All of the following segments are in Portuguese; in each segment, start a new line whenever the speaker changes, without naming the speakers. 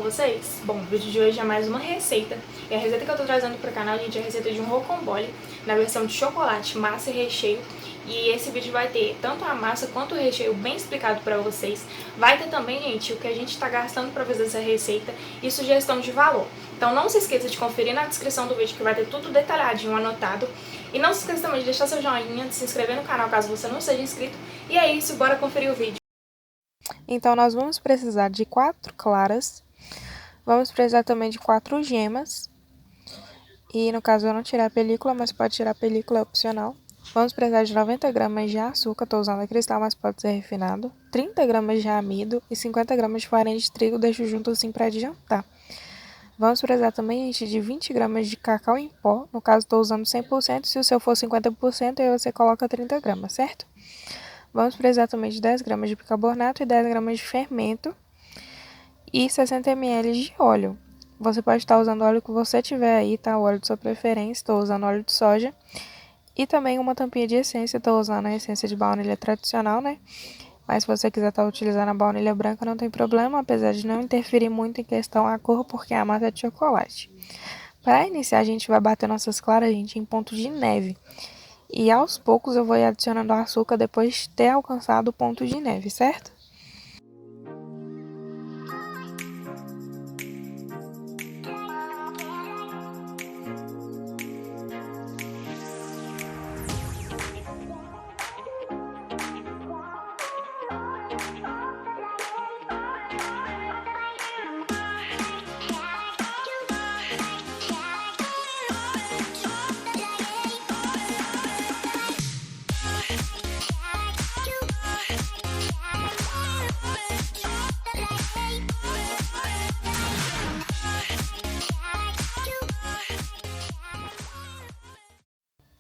vocês? Bom, o vídeo de hoje é mais uma receita. E a receita que eu tô trazendo pro canal, gente, é a receita de um rocambole na versão de chocolate, massa e recheio. E esse vídeo vai ter tanto a massa quanto o recheio bem explicado pra vocês. Vai ter também, gente, o que a gente tá gastando pra fazer essa receita e sugestão de valor. Então não se esqueça de conferir na descrição do vídeo que vai ter tudo detalhadinho, anotado. E não se esqueça também de deixar seu joinha, de se inscrever no canal caso você não seja inscrito. E é isso, bora conferir o vídeo.
Então, nós vamos precisar de 4 claras, vamos precisar também de 4 gemas, e no caso eu não tirei a película, mas pode tirar a película, é opcional. Vamos precisar de 90 gramas de açúcar, estou usando a cristal, mas pode ser refinado, 30 gramas de amido e 50 gramas de farinha de trigo, deixo junto assim para adiantar. Vamos precisar também, gente, de 20 gramas de cacau em pó, no caso estou usando 100%, se o seu for 50%, aí você coloca 30 gramas, certo? Vamos precisar também de 10 gramas de bicarbonato e 10 gramas de fermento e 60 ml de óleo. Você pode estar usando o óleo que você tiver aí, tá? O óleo de sua preferência, estou usando óleo de soja. E também uma tampinha de essência, estou usando a essência de baunilha tradicional, né? Mas se você quiser estar utilizando a baunilha branca, não tem problema, apesar de não interferir muito em questão a cor, porque a massa é de chocolate. Para iniciar, a gente vai bater nossas claras, gente, em ponto de neve. E aos poucos eu vou ir adicionando açúcar depois de ter alcançado o ponto de neve, certo?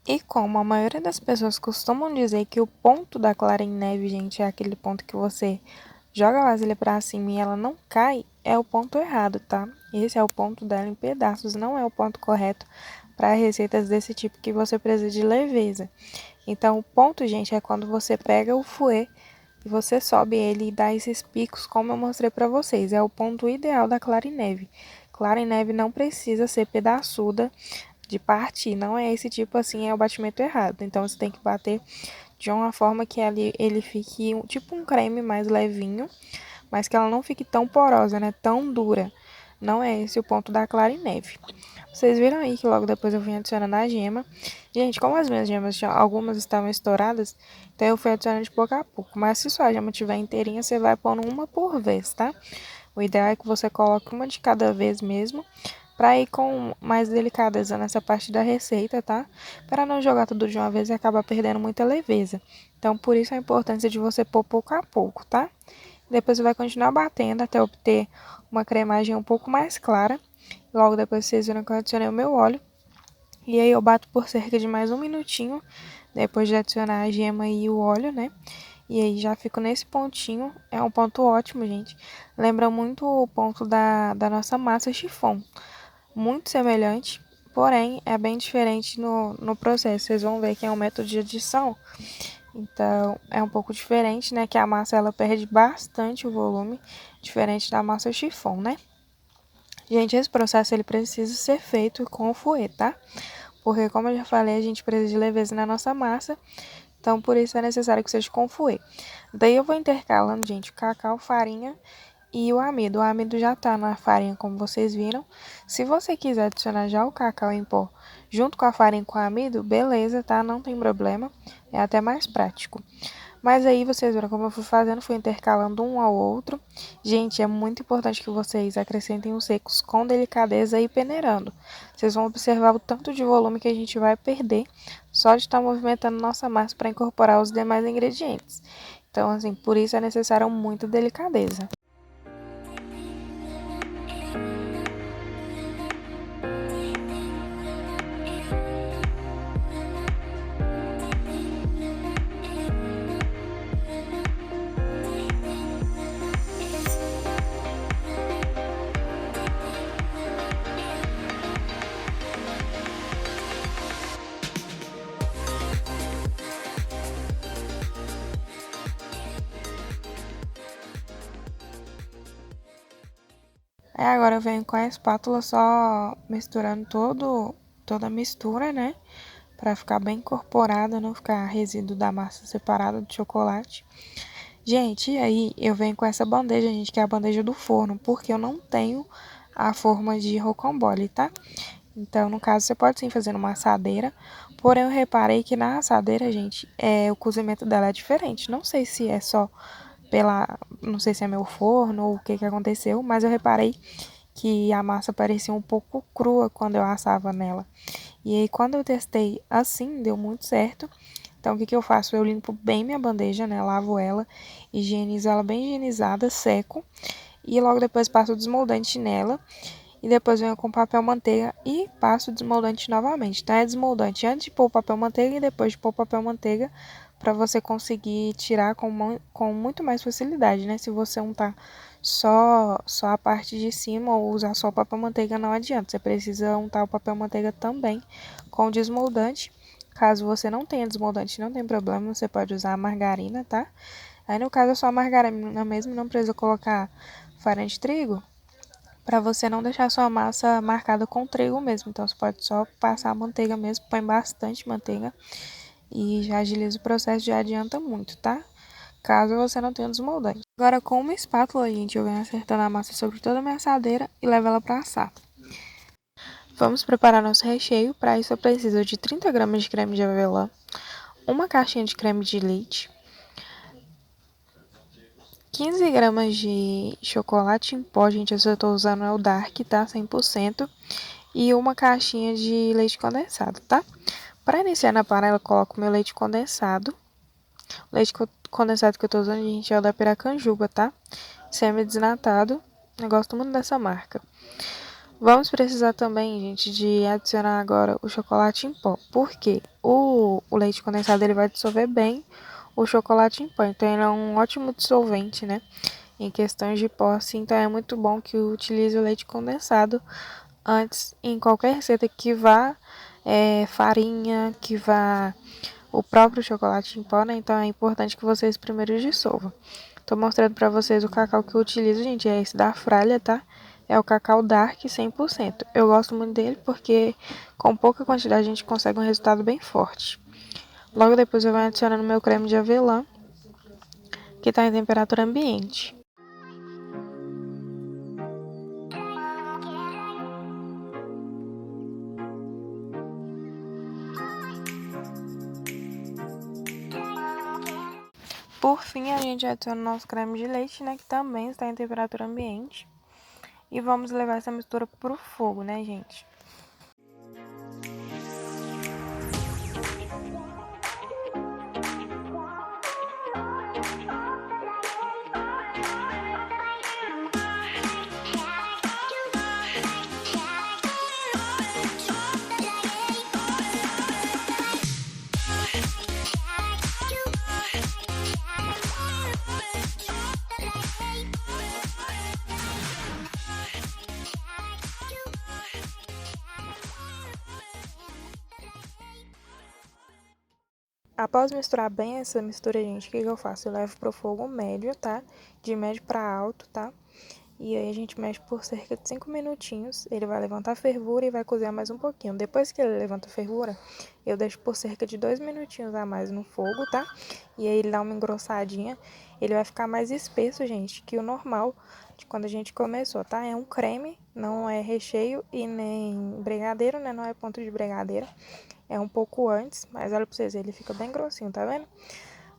E como a maioria das pessoas costumam dizer que o ponto da clara em neve, gente, é aquele ponto que você joga a vasilha pra cima e ela não cai, é o ponto errado, tá? Esse é o ponto dela em pedaços, não é o ponto correto para receitas desse tipo que você precisa de leveza. Então, o ponto, gente, é quando você pega o fouet e você sobe ele e dá esses picos, como eu mostrei pra vocês. É o ponto ideal da clara em neve. Clara em neve não precisa ser pedaçuda de partir, não é esse tipo assim, é o batimento errado. Então, você tem que bater de uma forma que ele fique tipo um creme mais levinho, mas que ela não fique tão porosa, né, tão dura. Não é esse o ponto da clara em neve. Vocês viram aí que logo depois eu vim adicionando a gema. Gente, como as minhas gemas, algumas estavam estouradas, então eu fui adicionando de pouco a pouco. Mas se sua gema estiver inteirinha, você vai pondo uma por vez, tá? O ideal é que você coloque uma de cada vez mesmo, para ir com mais delicadeza nessa parte da receita, tá? Para não jogar tudo de uma vez e acabar perdendo muita leveza. Então, por isso a importância de você pôr pouco a pouco, tá? Depois você vai continuar batendo até obter uma cremagem um pouco mais clara. Logo depois vocês viram que eu adicionei o meu óleo. E aí eu bato por cerca de mais um minutinho, depois de adicionar a gema e o óleo, né? E aí já fico nesse pontinho, é um ponto ótimo, gente. Lembra muito o ponto da nossa massa chiffon. Muito semelhante, porém é bem diferente no processo. Vocês vão ver que é um método de adição, então é um pouco diferente, né? Que a massa ela perde bastante o volume, diferente da massa chiffon, né? Gente, esse processo ele precisa ser feito com o fouet, tá? Porque, como eu já falei, a gente precisa de leveza na nossa massa, então por isso é necessário que seja com fouet. Daí eu vou intercalando, gente, o cacau, farinha e o amido. O amido já tá na farinha, como vocês viram. Se você quiser adicionar já o cacau em pó junto com a farinha e com o amido, beleza, tá? Não tem problema, é até mais prático. Mas aí vocês viram como eu fui fazendo, fui intercalando um ao outro. Gente, é muito importante que vocês acrescentem os secos com delicadeza e peneirando. Vocês vão observar o tanto de volume que a gente vai perder só de estar movimentando nossa massa para incorporar os demais ingredientes. Então, assim, por isso é necessário muita delicadeza. Aí agora eu venho com a espátula só misturando toda a mistura, né? Pra ficar bem incorporada, não ficar resíduo da massa separado do chocolate. Gente, e aí eu venho com essa bandeja, gente, que é a bandeja do forno, porque eu não tenho a forma de rocambole, tá? Então, no caso, você pode sim fazer numa assadeira, porém eu reparei que na assadeira, gente, o cozimento dela é diferente. Não sei se é só não sei se é meu forno ou o que aconteceu, mas eu reparei que a massa parecia um pouco crua quando eu assava nela. E aí, quando eu testei assim, deu muito certo. Então, o que eu faço? Eu limpo bem minha bandeja, né? Lavo ela, higienizo ela bem higienizada, seco. E logo depois passo o desmoldante nela. E depois venho com papel manteiga e passo o desmoldante novamente. Então, é desmoldante antes de pôr o papel manteiga e depois de pôr o papel manteiga, para você conseguir tirar com muito mais facilidade, né? Se você untar só a parte de cima ou usar só o papel manteiga, não adianta. Você precisa untar o papel manteiga também com desmoldante. Caso você não tenha desmoldante, não tem problema, você pode usar a margarina, tá? Aí no caso é só a margarina mesmo, não precisa colocar farinha de trigo, para você não deixar sua massa marcada com trigo mesmo. Então você pode só passar a manteiga mesmo, põe bastante manteiga e já agiliza o processo, já adianta muito, tá? Caso você não tenha desmoldante. Agora com uma espátula, gente, eu venho acertando a massa sobre toda a minha assadeira e levo ela para assar. Vamos preparar nosso recheio. Para isso eu preciso de 30 gramas de creme de avelã, uma caixinha de creme de leite, 15 gramas de chocolate em pó, gente, eu estou usando é o Dark, tá? 100%. E uma caixinha de leite condensado, tá? Para iniciar na panela, eu coloco meu leite condensado. O leite condensado que eu tô usando, gente, é o da Piracanjuba, tá? Semi-desnatado. Eu gosto muito dessa marca. Vamos precisar também, gente, de adicionar agora o chocolate em pó. Porque o leite condensado ele vai dissolver bem o chocolate em pó. Então, ele é um ótimo dissolvente, né? Em questões de pó, assim. Então, é muito bom que utilize o leite condensado antes, em qualquer receita que vá farinha, que vá o próprio chocolate em pó, né? Então, é importante que vocês primeiro dissolvam. Tô mostrando pra vocês o cacau que eu utilizo, gente, é esse da Fralha, tá? É o cacau Dark 100%. Eu gosto muito dele porque com pouca quantidade a gente consegue um resultado bem forte. Logo depois eu vou adicionando meu creme de avelã, que tá em temperatura ambiente. Por fim, a gente adiciona o nosso creme de leite, né, que também está em temperatura ambiente. E vamos levar essa mistura pro fogo, né, gente? Após misturar bem essa mistura, gente, o que eu faço? Eu levo pro fogo médio, tá? De médio para alto, tá? E aí a gente mexe por cerca de 5 minutinhos. Ele vai levantar a fervura e vai cozinhar mais um pouquinho. Depois que ele levanta a fervura, eu deixo por cerca de 2 minutinhos a mais no fogo, tá? E aí ele dá uma engrossadinha. Ele vai ficar mais espesso, gente, que o normal de quando a gente começou, tá? É um creme, não é recheio e nem brigadeiro, né? Não é ponto de brigadeiro. É um pouco antes, mas olha pra vocês, ele fica bem grossinho, tá vendo?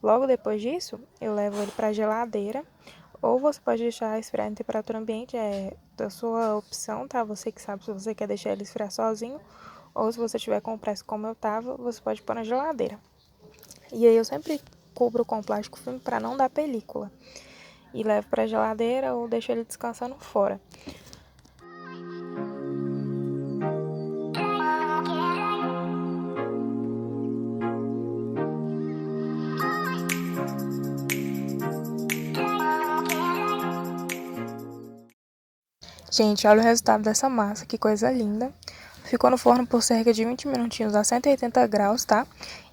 Logo depois disso, eu levo ele pra geladeira. Ou você pode deixar esfriar em temperatura ambiente, é da sua opção, tá? Você que sabe se você quer deixar ele esfriar sozinho. Ou se você tiver com pressa como eu tava, você pode pôr na geladeira. E aí eu sempre cubro com plástico filme pra não dar película. E levo pra geladeira ou deixo ele descansando fora. Gente, olha o resultado dessa massa, que coisa linda. Ficou no forno por cerca de 20 minutinhos a 180 graus, tá?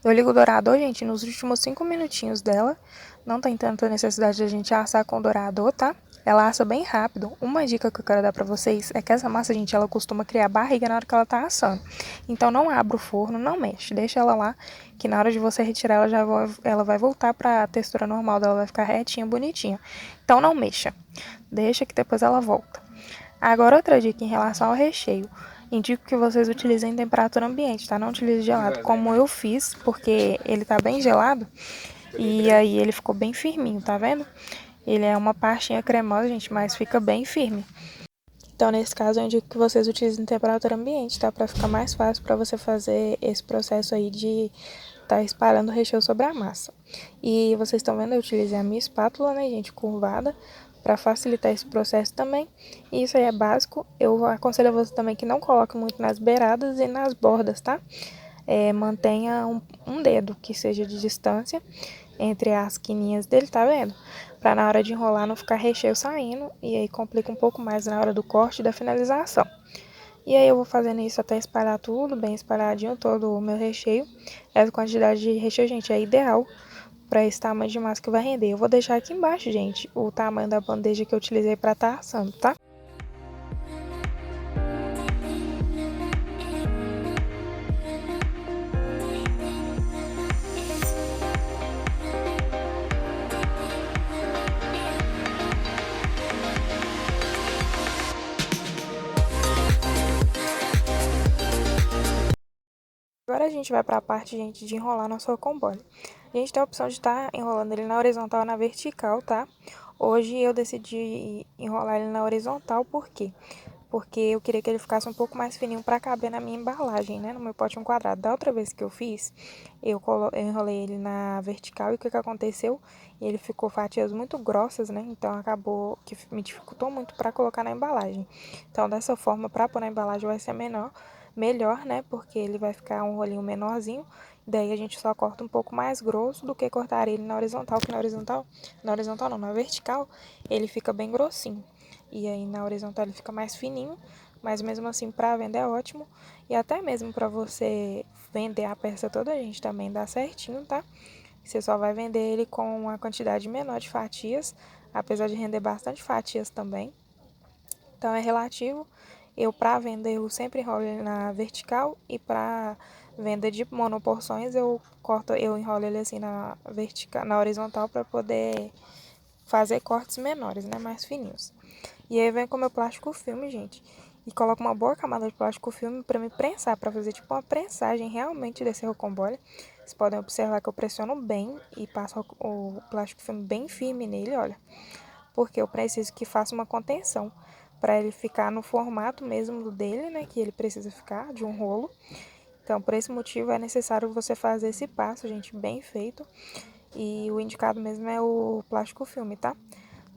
Eu ligo o dourador, gente, nos últimos 5 minutinhos dela. Não tem tanta necessidade de a gente assar com o dourador, tá? ela assa bem rápido. Uma dica que eu quero dar pra vocês é que essa massa, gente, ela costuma criar barriga na hora que ela tá assando. Então não abra o forno, não mexe, deixa ela lá, que na hora de você retirar ela vai voltar pra textura normal dela, vai ficar retinha, bonitinha. Então não mexa, deixa que depois ela volta. Agora outra dica em relação ao recheio. Indico que vocês utilizem em temperatura ambiente, tá? Não utilize gelado, como eu fiz, porque ele tá bem gelado e aí ele ficou bem firminho, tá vendo? Ele é uma pastinha cremosa, gente, mas fica bem firme. Então, nesse caso, eu indico que vocês utilizem em temperatura ambiente, tá? Pra ficar mais fácil pra você fazer esse processo aí de tá espalhando o recheio sobre a massa. E vocês estão vendo, eu utilizei a minha espátula, né, gente, curvada, para facilitar esse processo também. E isso aí é básico. Eu aconselho a você também que não coloque muito nas beiradas e nas bordas, tá? Mantenha um dedo que seja de distância entre as quininhas dele, tá vendo? Pra na hora de enrolar não ficar recheio saindo e aí complica um pouco mais na hora do corte e da finalização. E aí eu vou fazendo isso até espalhar tudo, bem espalhadinho, todo o meu recheio. Essa quantidade de recheio, gente, é ideal para esse tamanho de massa que vai render. Eu vou deixar aqui embaixo, gente, o tamanho da bandeja que eu utilizei para estar assando, tá? Agora a gente vai para a parte, gente, de enrolar nosso rocambole. A gente tem a opção de estar enrolando ele na horizontal ou na vertical, tá? Hoje eu decidi enrolar ele na horizontal, por quê? Porque eu queria que ele ficasse um pouco mais fininho para caber na minha embalagem, né? No meu potinho quadrado. Da outra vez que eu fiz, eu enrolei ele na vertical e o que que aconteceu? Ele ficou fatias muito grossas, né? Então acabou que me dificultou muito para colocar na embalagem. Então dessa forma, para pôr na embalagem vai ser melhor, né? Porque ele vai ficar um rolinho menorzinho. Daí a gente só corta um pouco mais grosso do que cortar ele na horizontal, que na horizontal não, na vertical, ele fica bem grossinho. E aí na horizontal ele fica mais fininho, mas mesmo assim para vender é ótimo. E até mesmo para você vender a peça toda, a gente também dá certinho, tá? Você só vai vender ele com uma quantidade menor de fatias, apesar de render bastante fatias também. Então é relativo. Eu para venda eu sempre enrolo ele na vertical e para venda de monoporções eu enrolo ele assim na vertical, na horizontal para poder fazer cortes menores, né, mais fininhos. E aí vem com o meu plástico filme, gente, e coloco uma boa camada de plástico filme para me prensar, para fazer tipo uma prensagem realmente desse rocambole. Vocês podem observar que eu pressiono bem e passo o plástico filme bem firme nele, olha, porque eu preciso que faça uma contenção para ele ficar no formato mesmo dele, né, que ele precisa ficar de um rolo. Então, por esse motivo é necessário você fazer esse passo, gente, bem feito. E o indicado mesmo é o plástico filme, tá?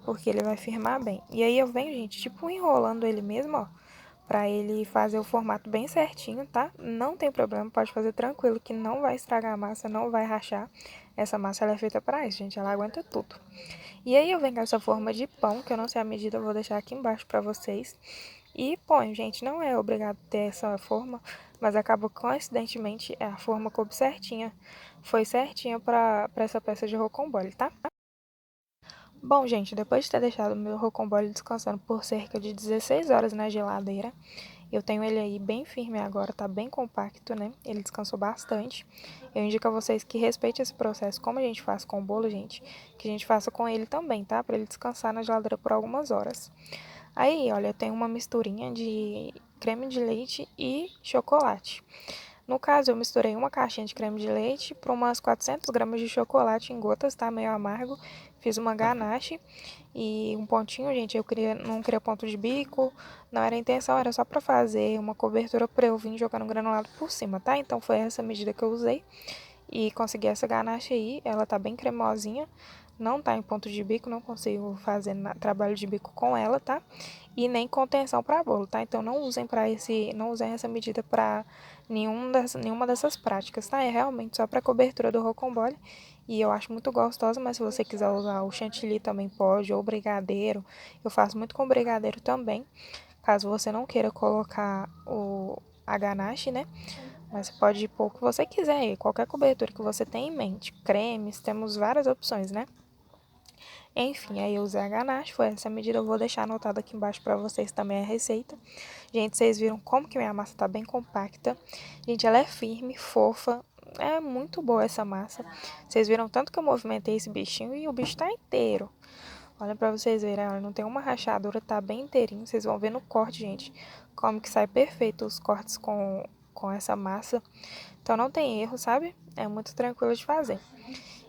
Porque ele vai firmar bem. E aí eu venho, gente, tipo enrolando ele mesmo, ó, pra ele fazer o formato bem certinho, tá? Não tem problema, pode fazer tranquilo que não vai estragar a massa, não vai rachar. Essa massa ela é feita pra isso, gente, ela aguenta tudo. E aí eu venho com essa forma de pão, que eu não sei a medida, eu vou deixar aqui embaixo pra vocês. E ponho, gente, não é obrigado ter essa forma, mas acabou coincidentemente a forma coube certinha. Foi certinha pra essa peça de rocambole, tá? Bom, gente, depois de ter deixado o meu rocambole descansando por cerca de 16 horas na geladeira, eu tenho ele aí bem firme agora, tá bem compacto, né? Ele descansou bastante. Eu indico a vocês que respeitem esse processo, como a gente faz com o bolo, gente, que a gente faça com ele também, tá? Pra ele descansar na geladeira por algumas horas. Aí, olha, eu tenho uma misturinha de creme de leite e chocolate. No caso, eu misturei uma caixinha de creme de leite para umas 400 gramas de chocolate em gotas, tá? Meio amargo. Fiz uma ganache e um pontinho, gente. Não queria ponto de bico, não era a intenção, era só para fazer uma cobertura para eu vir jogando granulado por cima, tá? Então foi essa medida que eu usei e consegui essa ganache aí. Ela tá bem cremosinha, não tá em ponto de bico, não consigo fazer trabalho de bico com ela, tá? E nem contenção para bolo, tá? Então não usem essa medida para nenhuma dessas práticas, tá? É realmente só para cobertura do rocambole. E eu acho muito gostosa, mas se você quiser usar o chantilly também pode, ou brigadeiro. Eu faço muito com brigadeiro também, caso você não queira colocar a ganache, né? Mas você pode pôr o que você quiser, qualquer cobertura que você tenha em mente. Cremes, temos várias opções, né? Enfim, aí eu usei a ganache, foi essa medida. Eu vou deixar anotado aqui embaixo pra vocês também a receita. Gente, vocês viram como que minha massa tá bem compacta. Gente, ela é firme, fofa. É muito boa essa massa. Vocês viram tanto que eu movimentei esse bichinho e o bicho tá inteiro. Olha pra vocês verem, ela não tem uma rachadura, tá bem inteirinho. Vocês vão ver no corte, gente, como que sai perfeito os cortes com essa massa. Então não tem erro, sabe? É muito tranquilo de fazer.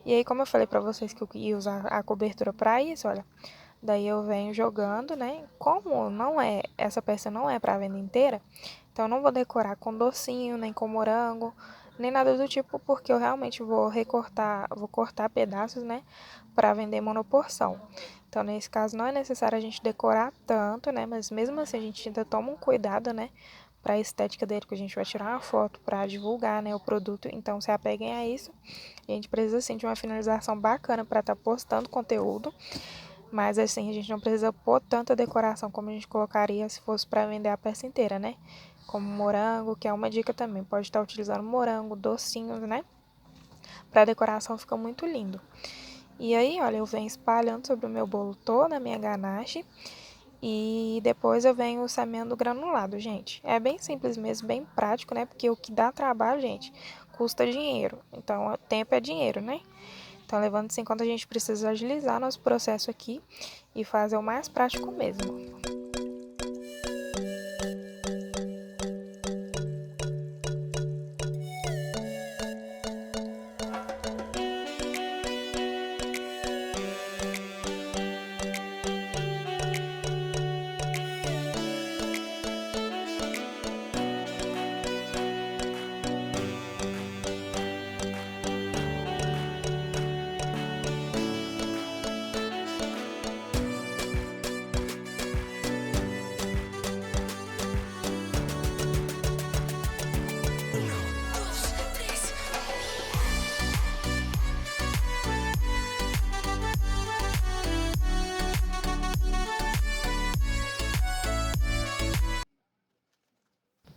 E aí, como eu falei pra vocês que eu ia usar a cobertura pra isso, olha, daí eu venho jogando, né? Como não é, essa peça não é pra venda inteira, então eu não vou decorar com docinho, nem com morango, nem nada do tipo, porque eu realmente vou cortar pedaços, né, pra vender monoporção. Então, nesse caso, não é necessário a gente decorar tanto, né, mas mesmo assim a gente ainda toma um cuidado, né, para a estética dele, que a gente vai tirar uma foto para divulgar, né, o produto. Então, se apeguem a isso. A gente precisa, sim, de uma finalização bacana para estar postando conteúdo. Mas, assim, a gente não precisa pôr tanta decoração como a gente colocaria se fosse para vender a peça inteira, né? Como morango, que é uma dica também. Pode estar utilizando morango, docinhos, né? Para decoração fica muito lindo. E aí, olha, eu venho espalhando sobre o meu bolo toda a minha ganache. E depois eu venho semeando granulado, gente. É bem simples mesmo, bem prático, né? Porque o que dá trabalho, gente, custa dinheiro. Então, tempo é dinheiro, né? Então, levando isso em conta, a gente precisa agilizar nosso processo aqui e fazer o mais prático mesmo.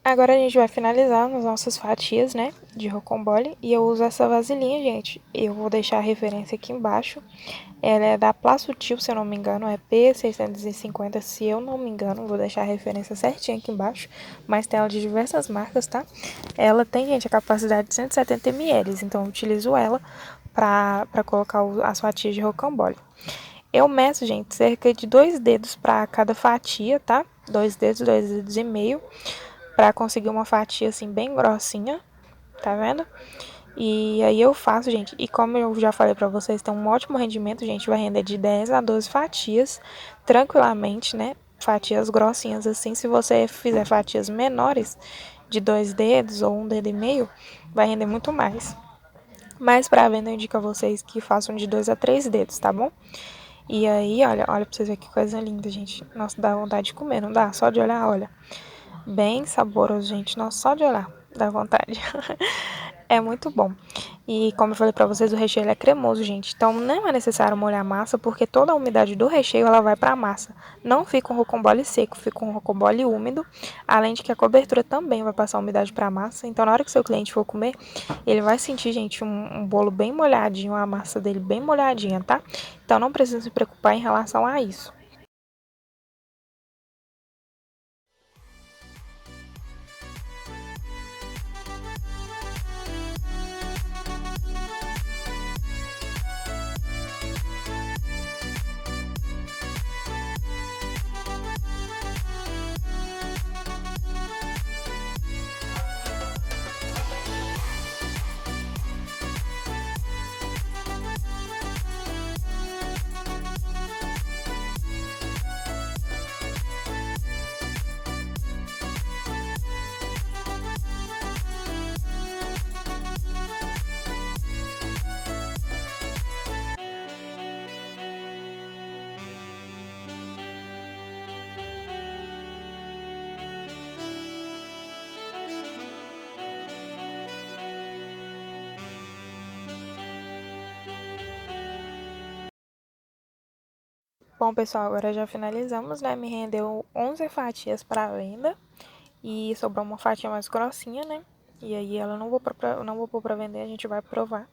Agora a gente vai finalizar nas nossas fatias, né, de rocambole. E eu uso essa vasilhinha, gente. Eu vou deixar a referência aqui embaixo. Ela é da Plaçutil, se eu não me engano, é P650, se eu não me engano. Vou deixar a referência certinha aqui embaixo. Mas tem ela de diversas marcas, tá? Ela tem, gente, a capacidade de 170 ml. Então eu utilizo ela pra colocar as fatias de rocambole. Eu meço, gente, cerca de 2 dedos para cada fatia, tá? 2 dedos e meio, para conseguir uma fatia assim bem grossinha, tá vendo? E aí eu faço, gente, e como eu já falei pra vocês, tem um ótimo rendimento, gente, vai render de 10 a 12 fatias, tranquilamente, né? Fatias grossinhas assim, se você fizer fatias menores, de 2 dedos ou 1 dedo e meio, vai render muito mais. Mas pra venda eu indico a vocês que façam de 2 a 3 dedos, tá bom? E aí, olha pra vocês verem que coisa linda, gente. Nossa, dá vontade de comer, não dá? Só de olhar, olha. Bem saboroso, gente. Nossa, só de olhar dá vontade. É muito bom. E como eu falei pra vocês, o recheio é cremoso, gente. Então não é necessário molhar a massa, porque toda a umidade do recheio ela vai pra massa. Não fica um rocambole seco, fica um rocambole úmido. Além de que a cobertura também vai passar a umidade pra massa. Então na hora que o seu cliente for comer, ele vai sentir, gente, um bolo bem molhadinho, a massa dele bem molhadinha, tá? Então não precisa se preocupar em relação a isso. Bom, pessoal, agora já finalizamos, né? Me rendeu 11 fatias para venda e sobrou uma fatia mais grossinha, né? E aí ela não vou pôr pra vender, a gente vai provar.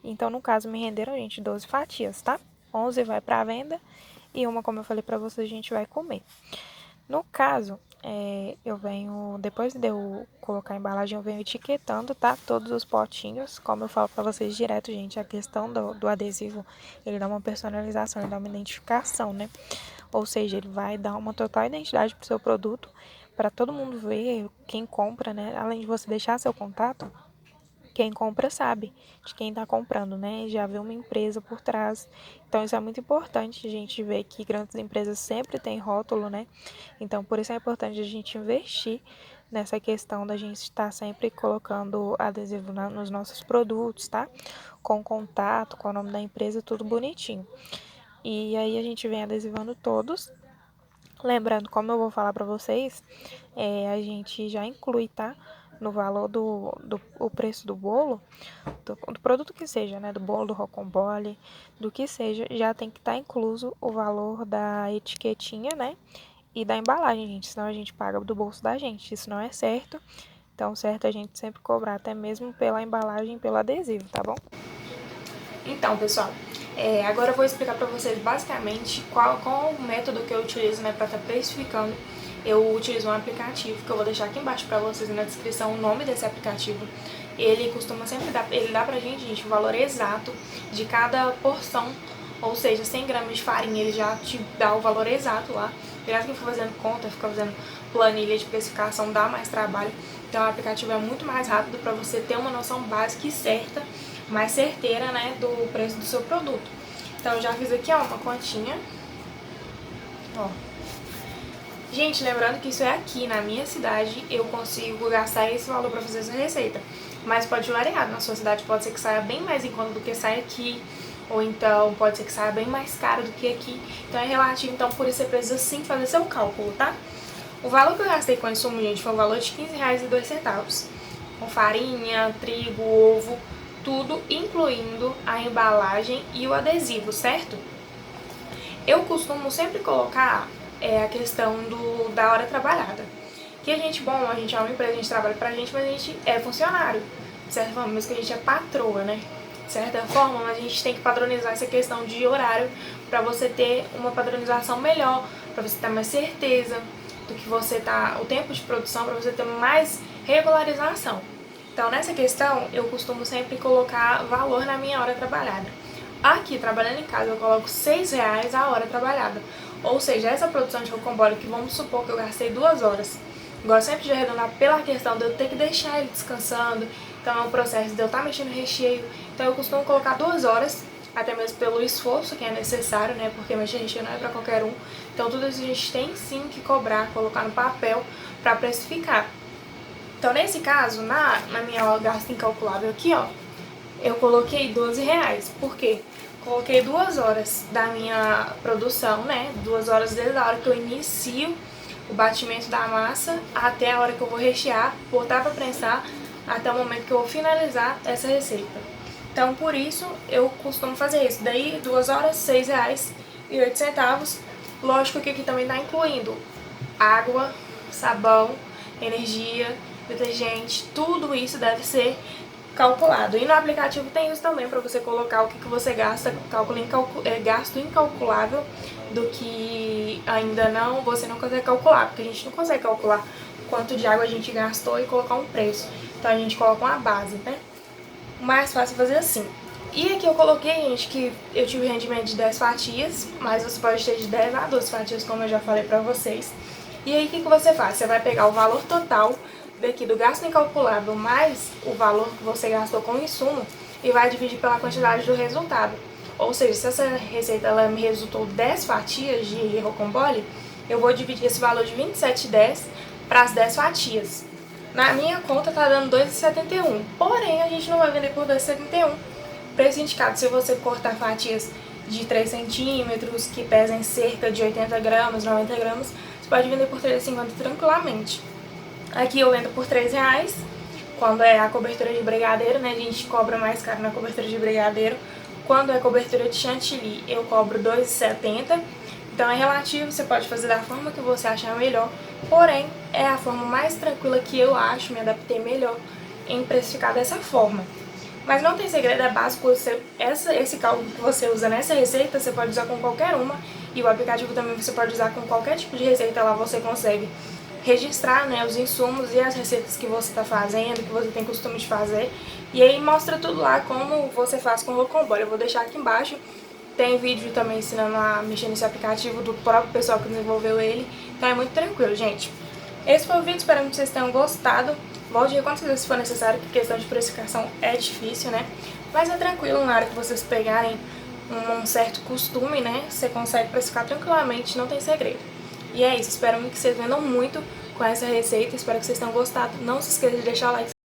Então, no caso, me renderam, gente, 12 fatias, tá? 11 vai para venda e uma, como eu falei para vocês, a gente vai comer. No caso, eu venho, depois de eu colocar a embalagem, eu venho etiquetando, tá? Todos os potinhos, como eu falo pra vocês direto, gente, a questão do adesivo, ele dá uma personalização, ele dá uma identificação, né? Ou seja, ele vai dar uma total identidade pro seu produto, para todo mundo ver, quem compra, né? Além de você deixar seu contato, quem compra sabe de quem está comprando, né? Já vê uma empresa por trás. Então, isso é muito importante a gente ver que grandes empresas sempre têm rótulo, né? Então, por isso é importante a gente investir nessa questão da gente estar sempre colocando adesivo nos nossos produtos, tá? Com contato, com o nome da empresa, tudo bonitinho. E aí a gente vem adesivando todos. Lembrando, como eu vou falar para vocês, a gente já inclui, tá? No valor o preço do bolo, do produto que seja, né? Do bolo, do rocambole, do que seja, já tem que estar incluso o valor da etiquetinha, né? E da embalagem, gente. Senão a gente paga do bolso da gente. Isso não é certo. Então, certo é a gente sempre cobrar, até mesmo pela embalagem, pelo adesivo, tá bom?
Então, pessoal, agora eu vou explicar para vocês basicamente qual o método que eu utilizo, né, para estar precificando. Eu utilizo um aplicativo que eu vou deixar aqui embaixo para vocês na descrição o nome desse aplicativo. Ele costuma sempre ele dá pra gente, o valor exato de cada porção, ou seja, 100 gramas de farinha, ele já te dá o valor exato lá. Aliás, quem for fazendo conta, fica fazendo planilha de precificação, dá mais trabalho. Então o aplicativo é muito mais rápido para você ter uma noção básica e certa, mais certeira, né, do preço do seu produto. Então eu já fiz aqui, ó, uma continha. Ó. Gente, lembrando que isso é aqui na minha cidade, eu consigo gastar esse valor para fazer essa receita. Mas pode variar, na sua cidade pode ser que saia bem mais em conta do que sai aqui, ou então pode ser que saia bem mais caro do que aqui. Então é relativo, então por isso você precisa sim fazer seu cálculo, tá? O valor que eu gastei com insumo, gente, foi o valor de R$15,02. Com farinha, trigo, ovo, tudo incluindo a embalagem e o adesivo, certo? Eu costumo sempre colocar a questão da hora trabalhada. Que a gente é uma empresa, a gente trabalha pra gente, mas a gente é funcionário. De certa forma, mesmo que a gente é patroa, né? De certa forma, a gente tem que padronizar essa questão de horário pra você ter uma padronização melhor, pra você ter mais certeza do que você tá, o tempo de produção, pra você ter mais regularização. Então, nessa questão, eu costumo sempre colocar valor na minha hora trabalhada. Aqui, trabalhando em casa, eu coloco R$6 a hora trabalhada. Ou seja, essa produção de rocambole, que vamos supor que eu gastei 2 horas. Gosto sempre de arredondar pela questão de eu ter que deixar ele descansando. Então, é um processo de eu estar mexendo no recheio. Então, eu costumo colocar 2 horas, até mesmo pelo esforço que é necessário, né? Porque mexer recheio não é pra qualquer um. Então, tudo isso a gente tem sim que cobrar, colocar no papel pra precificar. Então, nesse caso, na minha gasto incalculável aqui, ó, eu coloquei R$12. Por quê? Coloquei 2 horas da minha produção, né? 2 horas desde a hora que eu inicio o batimento da massa até a hora que eu vou rechear, botar para prensar, até o momento que eu vou finalizar essa receita. Então, por isso, eu costumo fazer isso. Daí, 2 horas, R$6,08. Lógico que aqui também tá incluindo água, sabão, energia, detergente, tudo isso deve ser calculado. E no aplicativo tem isso também, para você colocar o que você gasta, gasto incalculável do que ainda você não consegue calcular, porque a gente não consegue calcular quanto de água a gente gastou e colocar um preço. Então a gente coloca uma base, né? O mais fácil é fazer assim. E aqui eu coloquei, gente, que eu tive rendimento de 10 fatias, mas você pode ter de 10 a 12 fatias, como eu já falei pra vocês. E aí o que você faz? Você vai pegar o valor total daqui do gasto incalculável mais o valor que você gastou com o insumo e vai dividir pela quantidade do resultado. Ou seja, se essa receita ela me resultou 10 fatias de rocambole, eu vou dividir esse valor de R$27,10 para as 10 fatias. Na minha conta tá dando R$2,71, porém a gente não vai vender por R$2,71. Preço indicado, se você cortar fatias de 3 centímetros, que pesem cerca de 80 gramas, 90 gramas, você pode vender por R$3,50 tranquilamente. Aqui eu vendo por R$3, quando é a cobertura de brigadeiro, né? A gente cobra mais caro na cobertura de brigadeiro. Quando é cobertura de chantilly, eu cobro R$2,70. Então é relativo, você pode fazer da forma que você achar melhor. Porém, é a forma mais tranquila que eu acho, me adaptei melhor em precificar dessa forma. Mas não tem segredo, é básico. Esse cálculo que você usa nessa receita, você pode usar com qualquer uma. E o aplicativo também você pode usar com qualquer tipo de receita. Lá você consegue registrar, né, os insumos e as receitas que você está fazendo, que você tem costume de fazer. E aí mostra tudo lá como você faz com o rocambole. Eu vou deixar aqui embaixo. Tem vídeo também ensinando a mexer nesse aplicativo do próprio pessoal que desenvolveu ele. Então é muito tranquilo, gente. Esse foi o vídeo, espero que vocês tenham gostado. Volte quantas vezes for necessário, porque questão de precificação é difícil, né? Mas é tranquilo, na hora que vocês pegarem um certo costume, né? Você consegue precificar tranquilamente, não tem segredo. E é isso, espero que vocês vendam muito com essa receita, espero que vocês tenham gostado. Não se esqueça de deixar o like.